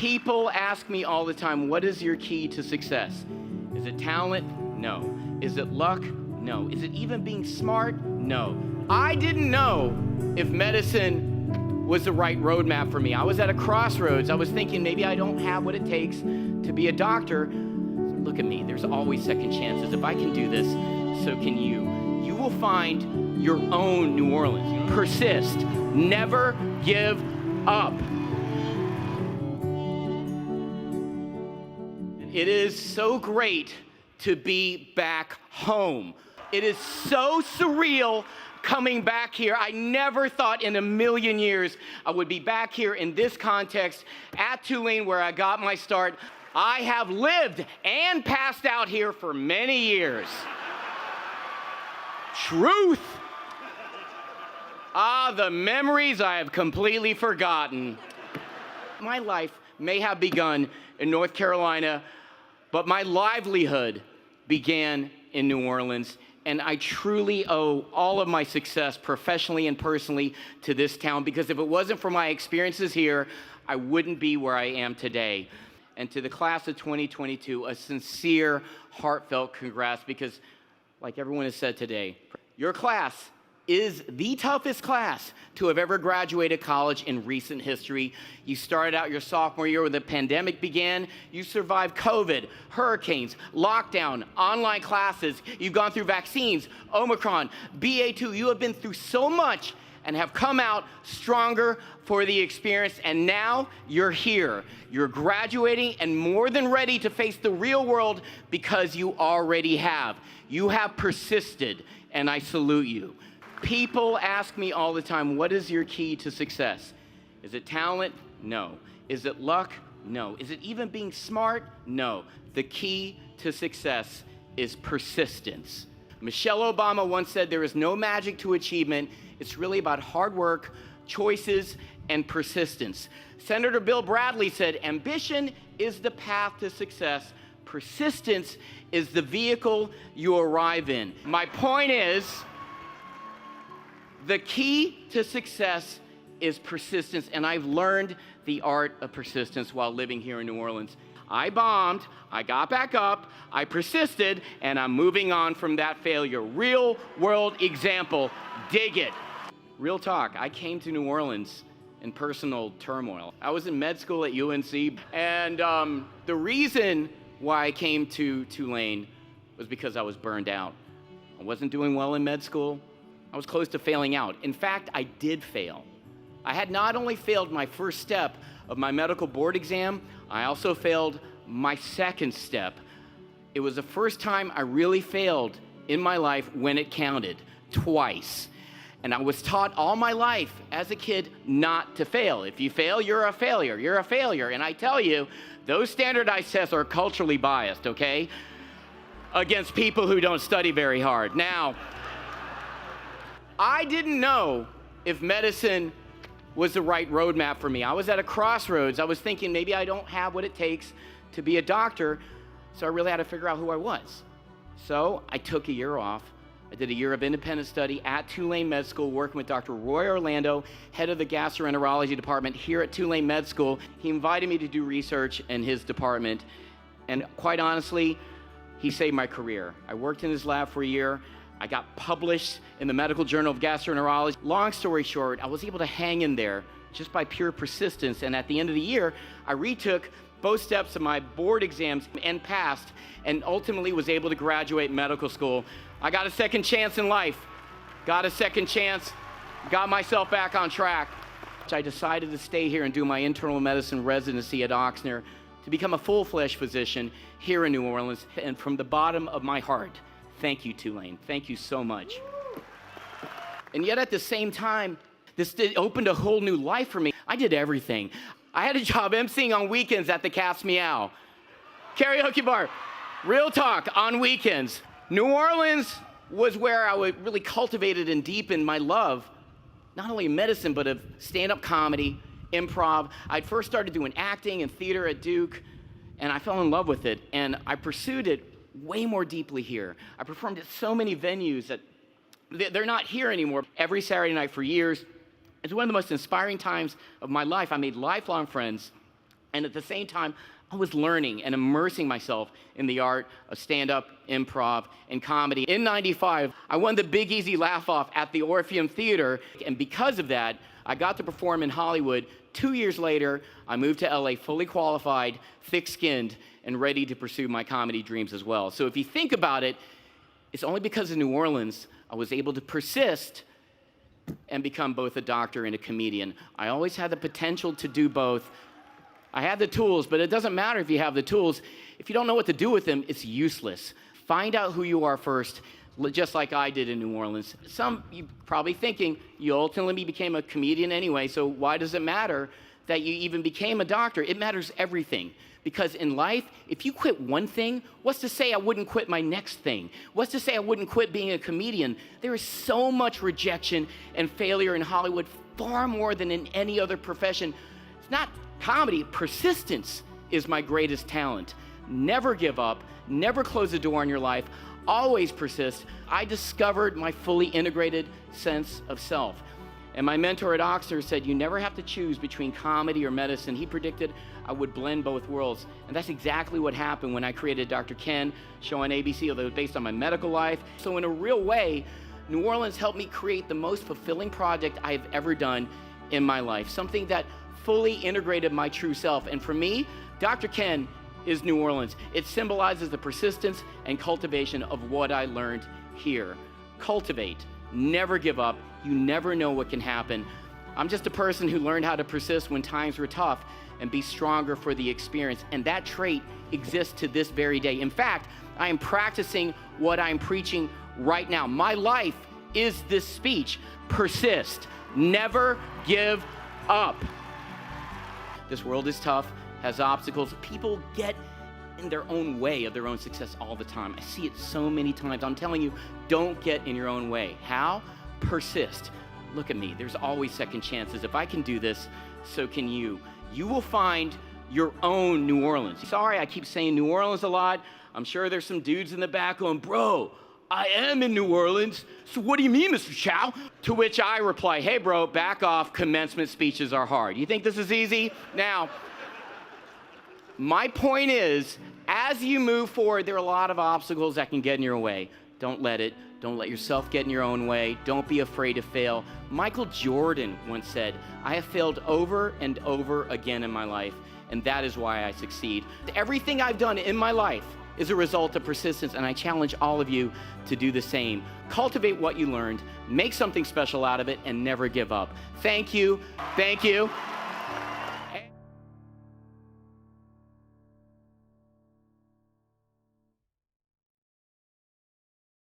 People ask me all the time, what is your key to success? Is it talent? No. Is it luck? No. Is it even being smart? No. I didn't know if medicine was the right roadmap for me. I was at a crossroads. I was thinking maybe I don't have what it takes to be a doctor. Look at me, there's always second chances. If I can do this, so can you. You will find your own New Orleans. Persist, never give up. It is so great to be back home. It is so surreal coming back here. I never thought in a million years I would be back here in this context at Tulane where I got my start. I have lived and passed out here for many years. Truth. The memories I have completely forgotten. My life may have begun in North Carolina, but my livelihood began in New Orleans, and I truly owe all of my success professionally and personally to this town, because if it wasn't for my experiences here, I wouldn't be where I am today. And to the class of 2022, a sincere, heartfelt congrats, because like everyone has said today, your class is the toughest class to have ever graduated college in recent history. You started out your sophomore year when the pandemic began. You survived COVID, hurricanes, lockdown, online classes. You've gone through vaccines, Omicron, BA2. You have been through so much and have come out stronger for the experience, and now you're here. You're graduating and more than ready to face the real world because you already have. You have persisted, and I salute you. People ask me all the time, what is your key to success? Is it talent? No. Is it luck? No. Is it even being smart? No. The key to success is persistence. Michelle Obama once said there is no magic to achievement. It's really about hard work, choices, and persistence. Senator Bill Bradley said, ambition is the path to success. Persistence is the vehicle you arrive in. My point is, the key to success is persistence, and I've learned the art of persistence while living here in New Orleans. I bombed, I got back up, I persisted, and I'm moving on from that failure. Real world example, dig it. Real talk, I came to New Orleans in personal turmoil. I was in med school at UNC, and the reason why I came to Tulane was because I was burned out. I wasn't doing well in med school. I was close to failing out. In fact, I did fail. I had not only failed my first step of my medical board exam, I also failed my second step. It was the first time I really failed in my life when it counted, twice. And I was taught all my life as a kid not to fail. If you fail, you're a failure. You're a failure. And I tell you, those standardized tests are culturally biased, okay? Against people who don't study very hard. Now, I didn't know if medicine was the right roadmap for me. I was at a crossroads. I was thinking maybe I don't have what it takes to be a doctor, so I really had to figure out who I was. So I took a year off. I did a year of independent study at Tulane Med School, working with Dr. Roy Orlando, head of the gastroenterology department here at Tulane Med School. He invited me to do research in his department, and quite honestly, he saved my career. I worked in his lab for a year. I got published in the Medical Journal of Gastroenterology. Long story short, I was able to hang in there just by pure persistence, and at the end of the year, I retook both steps of my board exams and passed, and ultimately was able to graduate medical school. I got a second chance in life, got myself back on track. I decided to stay here and do my internal medicine residency at Oxnard to become a full-fledged physician here in New Orleans. And from the bottom of my heart, thank you, Tulane. Thank you so much. And yet at the same time, this opened a whole new life for me. I did everything. I had a job emceeing on weekends at the Cat's Meow. Karaoke bar, real talk, on weekends. New Orleans was where I really cultivated and deepened my love, not only of medicine, but of stand-up comedy, improv. I'd first started doing acting and theater at Duke, and I fell in love with it, and I pursued it way more deeply here. I performed at so many venues that they're not here anymore. Every Saturday night for years. It's one of the most inspiring times of my life. I made lifelong friends, And at the same time, I was learning and immersing myself in the art of stand-up, improv, and comedy. In '95, I won the Big Easy Laugh-Off at the Orpheum Theater, and because of that, I got to perform in Hollywood. 2 years later, I moved to LA fully qualified, thick-skinned, and ready to pursue my comedy dreams as well. So if you think about it, it's only because of New Orleans I was able to persist and become both a doctor and a comedian. I always had the potential to do both. I had the tools, but it doesn't matter if you have the tools. If you don't know what to do with them, it's useless. Find out who you are first, just like I did in New Orleans. Some, you probably thinking, you ultimately became a comedian anyway, so why does it matter that you even became a doctor? It matters everything. Because in life, if you quit one thing, what's to say I wouldn't quit my next thing? What's to say I wouldn't quit being a comedian? There is so much rejection and failure in Hollywood, far more than in any other profession. It's not comedy. Persistence is my greatest talent. Never give up. Never close the door on your life. Always persist. I discovered my fully integrated sense of self. And my mentor at Oxford said, you never have to choose between comedy or medicine. He predicted I would blend both worlds. And that's exactly what happened when I created Dr. Ken, show on ABC, although it was based on my medical life. So in a real way, New Orleans helped me create the most fulfilling project I've ever done in my life, something that fully integrated my true self. And for me, Dr. Ken is New Orleans. It symbolizes the persistence and cultivation of what I learned here. Cultivate, never give up. You never know what can happen. I'm just a person who learned how to persist when times were tough and be stronger for the experience. And that trait exists to this very day. In fact, I am practicing what I'm preaching right now. My life is this speech. Persist, never give up. This world is tough, has obstacles. People get in their own way of their own success all the time. I see it so many times. I'm telling you, don't get in your own way. How? Persist. Look at me. There's always second chances. If I can do this, so can you. You will find your own New Orleans. Sorry, I keep saying New Orleans a lot. I'm sure there's some dudes in the back going, bro, I am in New Orleans. So what do you mean, Mr. Chow? To which I reply, hey, bro, back off. Commencement speeches are hard. You think this is easy? Now, my point is, as you move forward, there are a lot of obstacles that can get in your way. Don't let it. Don't let yourself get in your own way. Don't be afraid to fail. Michael Jordan once said, I have failed over and over again in my life, and that is why I succeed. Everything I've done in my life is a result of persistence, and I challenge all of you to do the same. Cultivate what you learned, make something special out of it, and never give up. Thank you. Thank you.